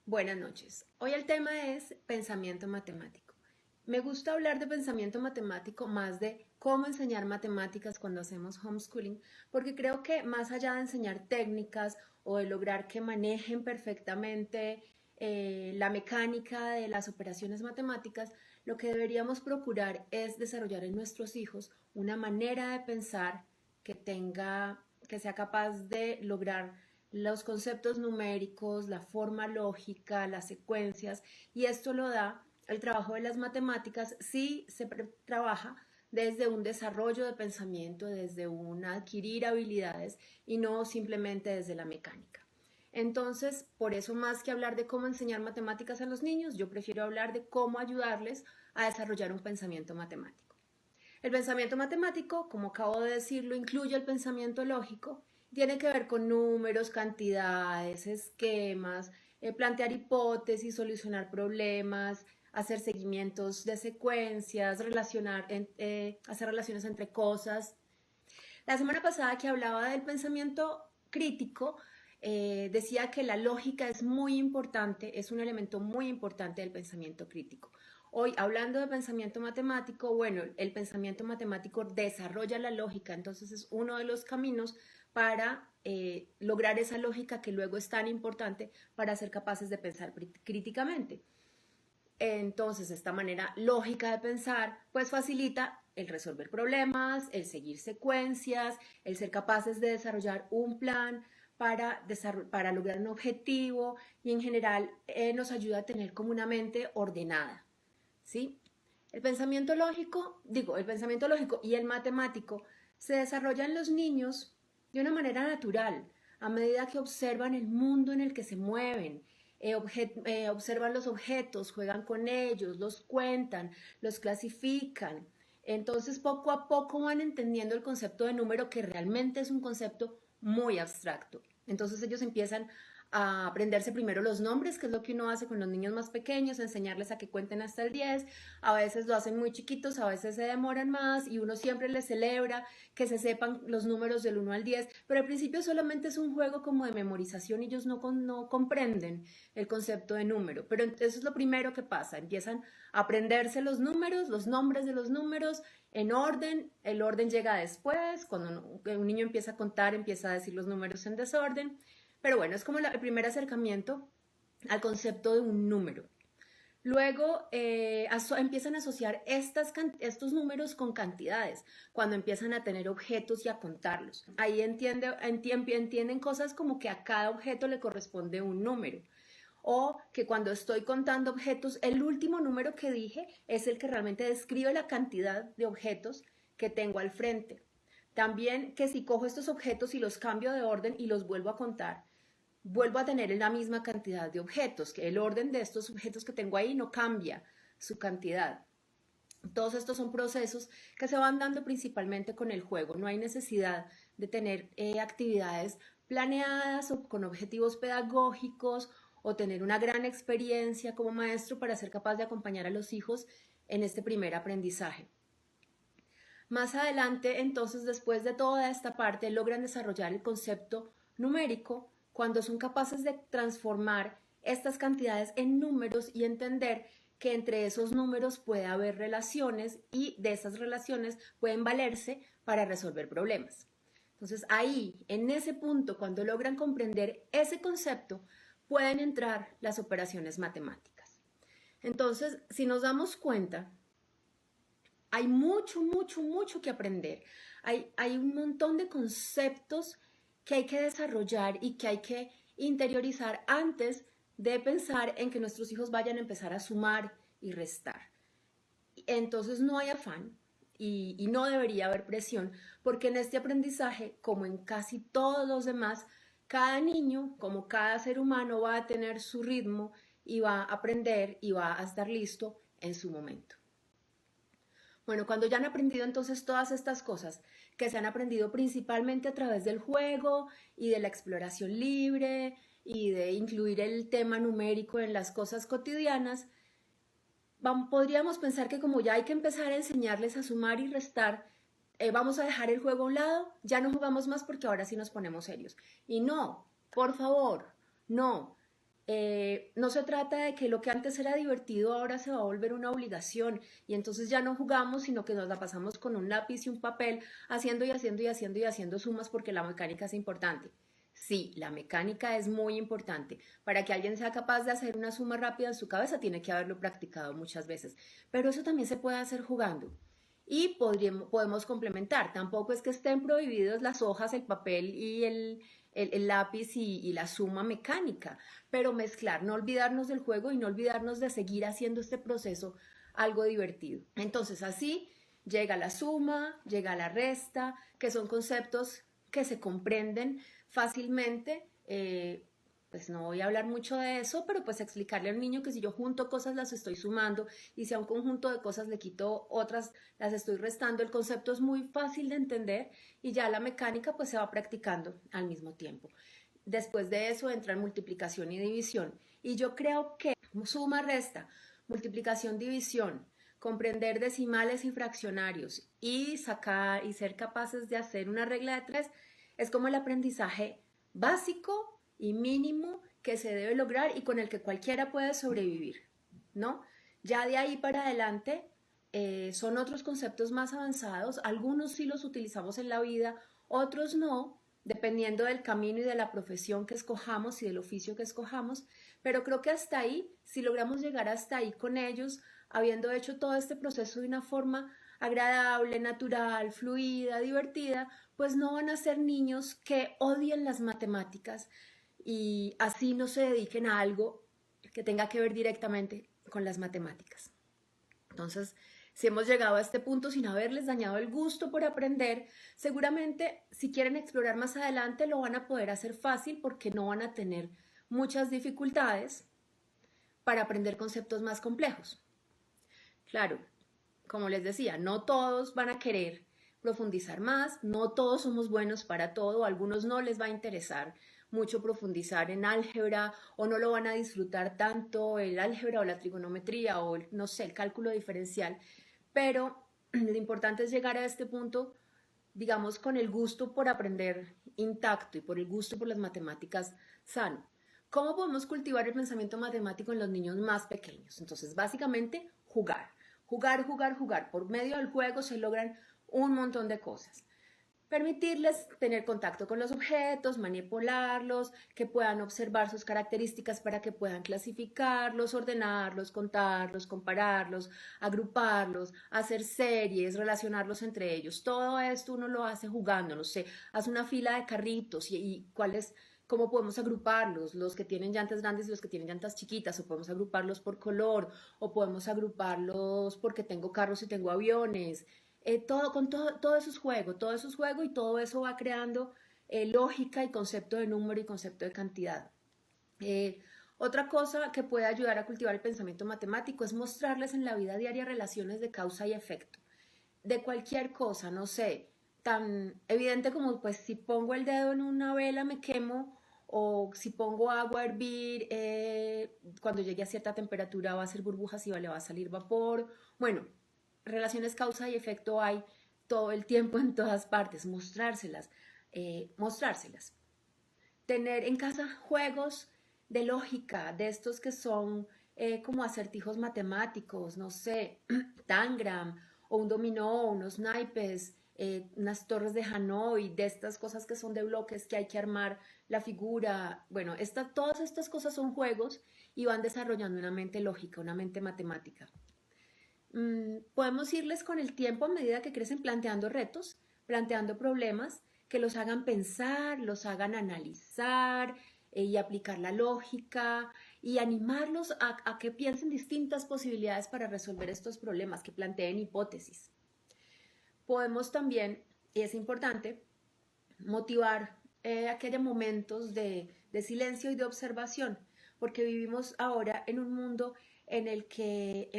Buenas noches. Hoy el tema es pensamiento matemático. Me gusta hablar de pensamiento matemático más de cómo enseñar matemáticas cuando hacemos homeschooling, porque creo que más allá de enseñar técnicas o de lograr que manejen perfectamente la mecánica de las operaciones matemáticas, lo que deberíamos procurar es desarrollar en nuestros hijos una manera de pensar que sea capaz de lograr los conceptos numéricos, la forma lógica, las secuencias, y esto lo da el trabajo de las matemáticas si se trabaja desde un desarrollo de pensamiento, desde un adquirir habilidades y no simplemente desde la mecánica. Entonces, por eso más que hablar de cómo enseñar matemáticas a los niños, yo prefiero hablar de cómo ayudarles a desarrollar un pensamiento matemático. El pensamiento matemático, como acabo de decirlo, incluye el pensamiento lógico. Tiene que ver con números, cantidades, esquemas, plantear hipótesis, solucionar problemas, hacer seguimientos de secuencias, hacer relaciones entre cosas. La semana pasada que hablaba del pensamiento crítico, decía que la lógica es muy importante, es un elemento muy importante del pensamiento crítico. Hoy, hablando de pensamiento matemático, bueno, el pensamiento matemático desarrolla la lógica, entonces es uno de los caminos para lograr esa lógica que luego es tan importante para ser capaces de pensar críticamente. Entonces, esta manera lógica de pensar, pues facilita el resolver problemas, el seguir secuencias, el ser capaces de desarrollar un plan para lograr un objetivo y en general nos ayuda a tener como una mente ordenada, ¿sí? El pensamiento lógico y el matemático se desarrollan en los niños de una manera natural, a medida que observan el mundo en el que se mueven, observan los objetos, juegan con ellos, los cuentan, los clasifican. Entonces poco a poco van entendiendo el concepto de número, que realmente es un concepto muy abstracto. Entonces ellos empiezan a aprenderse primero los nombres, que es lo que uno hace con los niños más pequeños, enseñarles a que cuenten hasta el 10. A veces lo hacen muy chiquitos, a veces se demoran más y uno siempre les celebra que se sepan los números del 1 al 10, pero al principio solamente es un juego como de memorización y ellos no comprenden el concepto de número, pero eso es lo primero que pasa, empiezan a aprenderse los números, los nombres de los números en orden, el orden llega después, cuando un niño empieza a contar, empieza a decir los números en desorden. Pero bueno, es como el primer acercamiento al concepto de un número. Luego empiezan a asociar estos números con cantidades, cuando empiezan a tener objetos y a contarlos. Ahí entienden cosas como que a cada objeto le corresponde un número. O que cuando estoy contando objetos, el último número que dije es el que realmente describe la cantidad de objetos que tengo al frente. También que si cojo estos objetos y los cambio de orden y los vuelvo a contar, vuelvo a tener la misma cantidad de objetos, que el orden de estos objetos que tengo ahí no cambia su cantidad. Todos estos son procesos que se van dando principalmente con el juego. No hay necesidad de tener actividades planeadas o con objetivos pedagógicos o tener una gran experiencia como maestro para ser capaz de acompañar a los hijos en este primer aprendizaje. Más adelante, entonces, después de toda esta parte, logran desarrollar el concepto numérico cuando son capaces de transformar estas cantidades en números y entender que entre esos números puede haber relaciones y de esas relaciones pueden valerse para resolver problemas. Entonces ahí, en ese punto, cuando logran comprender ese concepto, pueden entrar las operaciones matemáticas. Entonces, si nos damos cuenta, hay mucho que aprender. Hay un montón de conceptos que hay que desarrollar y que hay que interiorizar antes de pensar en que nuestros hijos vayan a empezar a sumar y restar. Entonces no hay afán y no debería haber presión, porque en este aprendizaje, como en casi todos los demás, cada niño, como cada ser humano, va a tener su ritmo y va a aprender y va a estar listo en su momento. Bueno, cuando ya han aprendido entonces todas estas cosas, que se han aprendido principalmente a través del juego y de la exploración libre y de incluir el tema numérico en las cosas cotidianas, podríamos pensar que como ya hay que empezar a enseñarles a sumar y restar, vamos a dejar el juego a un lado, ya no jugamos más porque ahora sí nos ponemos serios. Y no, por favor, no. No se trata de que lo que antes era divertido ahora se va a volver una obligación y entonces ya no jugamos, sino que nos la pasamos con un lápiz y un papel haciendo y haciendo y haciendo y haciendo sumas porque la mecánica es importante. Sí, la mecánica es muy importante. Para que alguien sea capaz de hacer una suma rápida en su cabeza, tiene que haberlo practicado muchas veces. Pero eso también se puede hacer jugando. Y podemos complementar. Tampoco es que estén prohibidos las hojas, el papel y el lápiz y la suma mecánica, pero mezclar, no olvidarnos del juego y no olvidarnos de seguir haciendo este proceso algo divertido. Entonces así llega la suma, llega la resta, que son conceptos que se comprenden fácilmente. Pues no voy a hablar mucho de eso, pero pues explicarle al niño que si yo junto cosas las estoy sumando y si a un conjunto de cosas le quito otras las estoy restando, el concepto es muy fácil de entender y ya la mecánica pues se va practicando al mismo tiempo. Después de eso entra en multiplicación y división y yo creo que suma, resta, multiplicación, división, comprender decimales y fraccionarios y sacar y ser capaces de hacer una regla de tres es como el aprendizaje básico y mínimo que se debe lograr y con el que cualquiera puede sobrevivir, ¿no? Ya de ahí para adelante son otros conceptos más avanzados, algunos sí los utilizamos en la vida, otros no, dependiendo del camino y de la profesión que escojamos y del oficio que escojamos, pero creo que hasta ahí, si logramos llegar hasta ahí con ellos, habiendo hecho todo este proceso de una forma agradable, natural, fluida, divertida, pues no van a ser niños que odien las matemáticas y así no se dediquen a algo que tenga que ver directamente con las matemáticas. Entonces, si hemos llegado a este punto sin haberles dañado el gusto por aprender, seguramente si quieren explorar más adelante lo van a poder hacer fácil porque no van a tener muchas dificultades para aprender conceptos más complejos. Claro, como les decía, no todos van a querer profundizar más, no todos somos buenos para todo, a algunos no les va a interesar mucho profundizar en álgebra o no lo van a disfrutar tanto el álgebra o la trigonometría o no sé, el cálculo diferencial, pero lo importante es llegar a este punto, digamos, con el gusto por aprender intacto y por el gusto por las matemáticas sano. ¿Cómo podemos cultivar el pensamiento matemático en los niños más pequeños? Entonces, básicamente, jugar. Jugar, jugar, jugar. Por medio del juego se logran un montón de cosas. Permitirles tener contacto con los objetos, manipularlos, que puedan observar sus características para que puedan clasificarlos, ordenarlos, contarlos, compararlos, agruparlos, hacer series, relacionarlos entre ellos. Todo esto uno lo hace jugando, no sé, haz una fila de carritos y cuáles, cómo podemos agruparlos, los que tienen llantas grandes y los que tienen llantas chiquitas, o podemos agruparlos por color, o podemos agruparlos porque tengo carros y tengo aviones. Todo eso es juego, todo eso es juego y todo eso va creando lógica y concepto de número y concepto de cantidad. Otra cosa que puede ayudar a cultivar el pensamiento matemático es mostrarles en la vida diaria relaciones de causa y efecto. De cualquier cosa, no sé, tan evidente como pues si pongo el dedo en una vela me quemo o si pongo agua a hervir, cuando llegue a cierta temperatura va a hacer burbujas y le va a salir vapor. Bueno, relaciones causa y efecto hay todo el tiempo en todas partes, mostrárselas. Tener en casa juegos de lógica, de estos que son como acertijos matemáticos, no sé, Tangram o un dominó, unos naipes, unas torres de Hanoi, de estas cosas que son de bloques que hay que armar la figura. Bueno, todas estas cosas son juegos y van desarrollando una mente lógica, una mente matemática. Podemos irles con el tiempo a medida que crecen planteando retos, planteando problemas que los hagan pensar, los hagan analizar y aplicar la lógica y animarlos a que piensen distintas posibilidades para resolver estos problemas, que planteen hipótesis. Podemos también, y es importante, motivar a que haya momentos de silencio y de observación, porque vivimos ahora en un mundo en el que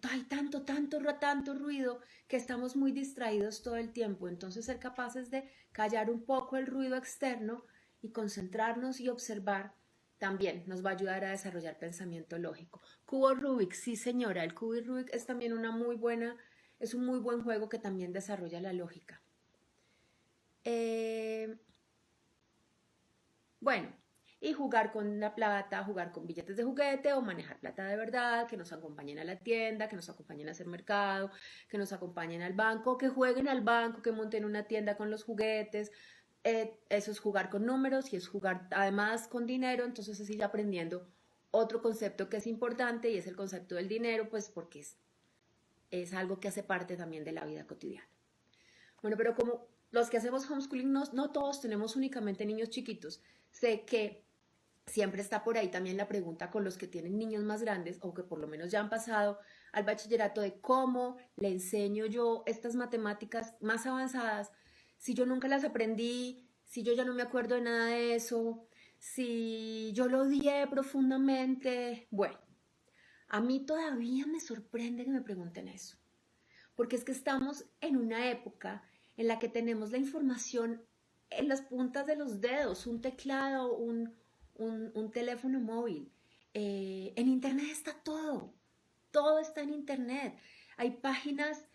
hay tanto ruido que estamos muy distraídos todo el tiempo. Entonces ser capaces de callar un poco el ruido externo y concentrarnos y observar también nos va a ayudar a desarrollar pensamiento lógico. Cubo Rubik, sí señora, el cubo Rubik es también es un muy buen juego que también desarrolla la lógica. Bueno, y jugar con la plata, jugar con billetes de juguete o manejar plata de verdad, que nos acompañen a la tienda, que nos acompañen a hacer mercado, que nos acompañen al banco, que jueguen al banco, que monten una tienda con los juguetes. Eso es jugar con números y es jugar además con dinero, entonces así aprendiendo otro concepto que es importante y es el concepto del dinero, pues porque es algo que hace parte también de la vida cotidiana. Bueno, pero como los que hacemos homeschooling no todos tenemos únicamente niños chiquitos, sé que siempre está por ahí también la pregunta con los que tienen niños más grandes o que por lo menos ya han pasado al bachillerato de cómo le enseño yo estas matemáticas más avanzadas si yo nunca las aprendí, si yo ya no me acuerdo de nada de eso, si yo lo odié profundamente. Bueno, a mí todavía me sorprende que me pregunten eso, porque es que estamos en una época en la que tenemos la información en las puntas de los dedos, un teclado, un teléfono móvil. En Internet está todo, todo está en Internet. Hay páginas,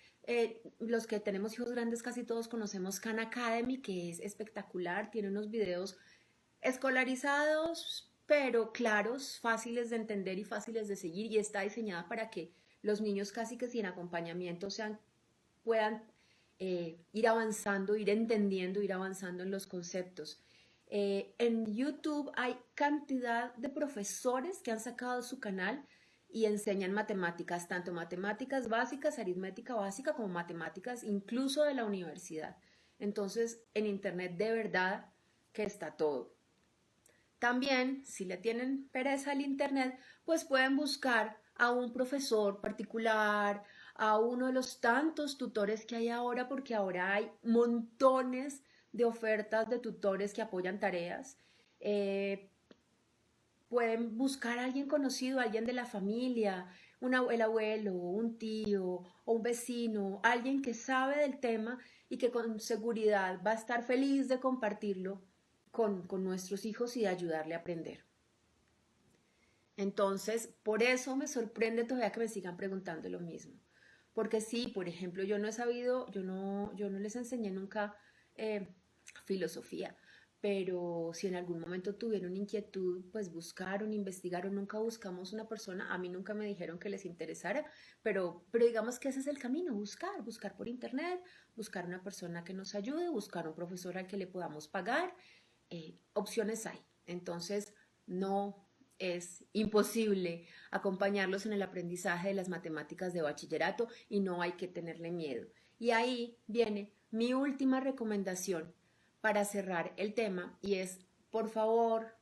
los que tenemos hijos grandes casi todos conocemos Khan Academy, que es espectacular, tiene unos videos escolarizados, pero claros, fáciles de entender y fáciles de seguir, y está diseñada para que los niños casi que sin acompañamiento puedan ir avanzando, ir entendiendo, ir avanzando en los conceptos. En YouTube hay cantidad de profesores que han sacado su canal y enseñan matemáticas, tanto matemáticas básicas, aritmética básica, como matemáticas incluso de la universidad. Entonces, en Internet de verdad que está todo. También, si le tienen pereza al Internet, pues pueden buscar a un profesor particular, a uno de los tantos tutores que hay ahora, porque ahora hay montones de ofertas de tutores que apoyan tareas. Pueden buscar a alguien conocido, alguien de la familia, el abuelo, un tío o un vecino, alguien que sabe del tema y que con seguridad va a estar feliz de compartirlo con nuestros hijos y de ayudarle a aprender. Entonces, por eso me sorprende todavía que me sigan preguntando lo mismo. Porque sí, por ejemplo, yo no he sabido, yo no les enseñé nunca eh, filosofía, pero si en algún momento tuvieron inquietud, pues buscaron, investigaron, nunca buscamos una persona, a mí nunca me dijeron que les interesara, pero digamos que ese es el camino, buscar por internet, buscar una persona que nos ayude, buscar un profesor al que le podamos pagar, opciones hay. Entonces, no es imposible acompañarlos en el aprendizaje de las matemáticas de bachillerato y no hay que tenerle miedo. Y ahí viene mi última recomendación para cerrar el tema y es, por favor,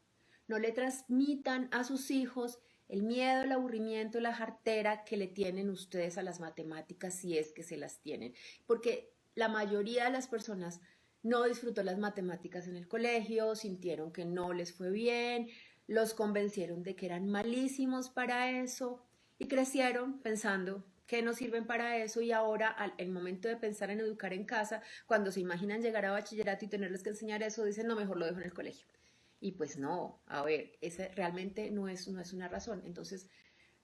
no le transmitan a sus hijos el miedo, el aburrimiento, la jartera que le tienen ustedes a las matemáticas si es que se las tienen. Porque la mayoría de las personas no disfrutó las matemáticas en el colegio, sintieron que no les fue bien, los convencieron de que eran malísimos para eso y crecieron pensando que no sirven para eso y ahora el momento de pensar en educar en casa, cuando se imaginan llegar a bachillerato y tenerles que enseñar eso, dicen no, mejor lo dejo en el colegio. Y pues no, a ver, ese realmente no es una razón. Entonces,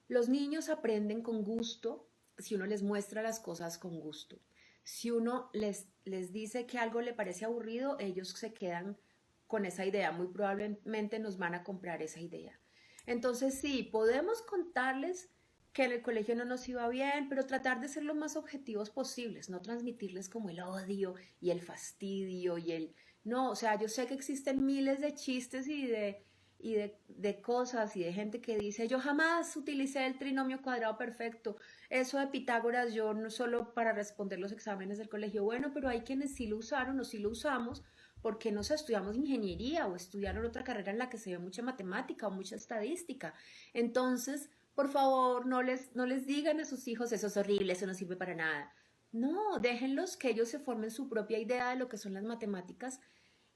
los niños aprenden con gusto si uno les muestra las cosas con gusto. Si uno les dice que algo le parece aburrido, ellos se quedan con esa idea, muy probablemente nos van a comprar esa idea. Entonces sí, podemos contarles que en el colegio no nos iba bien, pero tratar de ser lo más objetivos posibles, no transmitirles como el odio y el fastidio y el... No, o sea, yo sé que existen miles de chistes de cosas y de gente que dice, yo jamás utilicé el trinomio cuadrado perfecto, eso de Pitágoras yo no solo para responder los exámenes del colegio, bueno, pero hay quienes sí lo usaron o sí lo usamos porque no sé, estudiamos ingeniería o estudiaron otra carrera en la que se ve mucha matemática o mucha estadística. Entonces, por favor, no les digan a sus hijos, eso es horrible, eso no sirve para nada. No, déjenlos que ellos se formen su propia idea de lo que son las matemáticas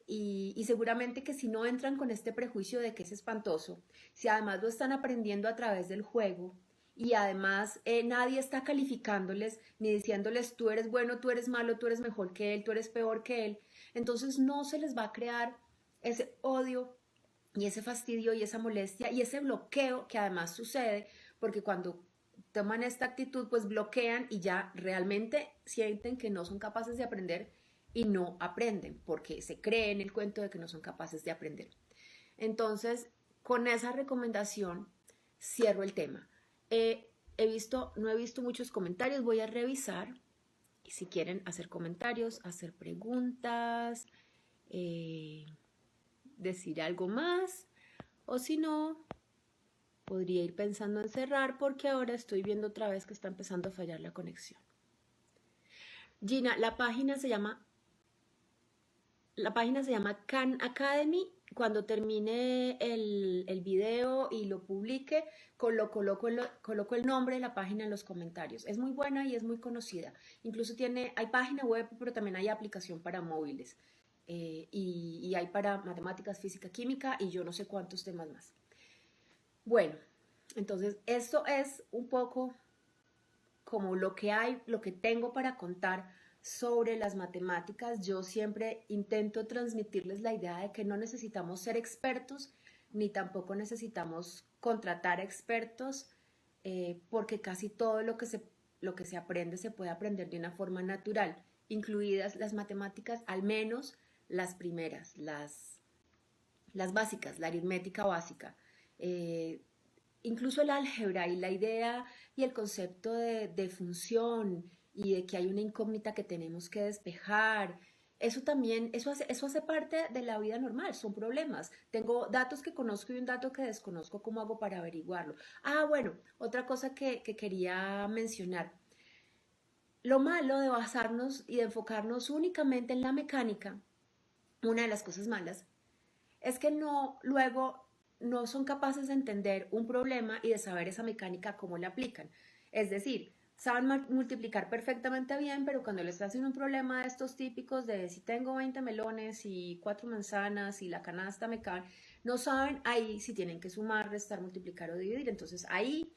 y seguramente que si no entran con este prejuicio de que es espantoso, si además lo están aprendiendo a través del juego y además nadie está calificándoles ni diciéndoles tú eres bueno, tú eres malo, tú eres mejor que él, tú eres peor que él, entonces no se les va a crear ese odio y ese fastidio y esa molestia y ese bloqueo que además sucede porque cuando toman esta actitud pues bloquean y ya realmente sienten que no son capaces de aprender y no aprenden porque se creen el cuento de que no son capaces de aprender. Entonces, con esa recomendación, cierro el tema. No he visto muchos comentarios, voy a revisar. Y si quieren hacer comentarios, hacer preguntas, decir algo más, o si no, podría ir pensando en cerrar porque ahora estoy viendo otra vez que está empezando a fallar la conexión. Gina, la página se llama Khan Academy. Cuando termine el video y lo publique, coloco el nombre de la página en los comentarios. Es muy buena y es muy conocida. Incluso hay página web, pero también hay aplicación para móviles. Y hay para matemáticas, física, química y yo no sé cuántos temas más. Bueno, entonces esto es un poco como lo que tengo para contar sobre las matemáticas. Yo siempre intento transmitirles la idea de que no necesitamos ser expertos, ni tampoco necesitamos contratar expertos, porque casi todo lo que se aprende se puede aprender de una forma natural, incluidas las matemáticas, al menos las primeras, las básicas, la aritmética básica. Incluso el álgebra y la idea y el concepto de función y de que hay una incógnita que tenemos que despejar, eso hace parte de la vida normal, son problemas. Tengo datos que conozco y un dato que desconozco, ¿cómo hago para averiguarlo? Bueno, otra cosa que quería mencionar. Lo malo de basarnos y de enfocarnos únicamente en la mecánica, una de las cosas malas, es que luego no son capaces de entender un problema y de saber esa mecánica cómo la aplican. Es decir, saben multiplicar perfectamente bien, pero cuando les hacen un problema de estos típicos de si tengo 20 melones y 4 manzanas y la canasta me cabe, no saben ahí si tienen que sumar, restar, multiplicar o dividir. Entonces ahí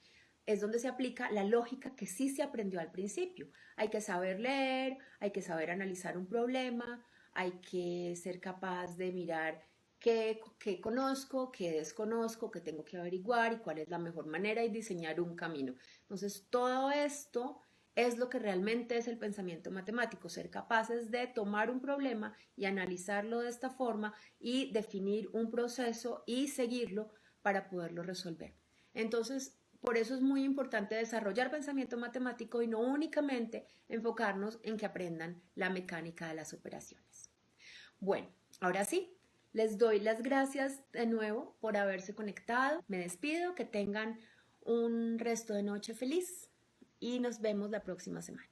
es donde se aplica la lógica que sí se aprendió al principio. Hay que saber leer, hay que saber analizar un problema, hay que ser capaz de mirar qué conozco, qué desconozco, qué tengo que averiguar y cuál es la mejor manera y diseñar un camino. Entonces, todo esto es lo que realmente es el pensamiento matemático, ser capaces de tomar un problema y analizarlo de esta forma y definir un proceso y seguirlo para poderlo resolver. Entonces, por eso es muy importante desarrollar pensamiento matemático y no únicamente enfocarnos en que aprendan la mecánica de las operaciones. Bueno, ahora sí, les doy las gracias de nuevo por haberse conectado. Me despido, que tengan un resto de noche feliz y nos vemos la próxima semana.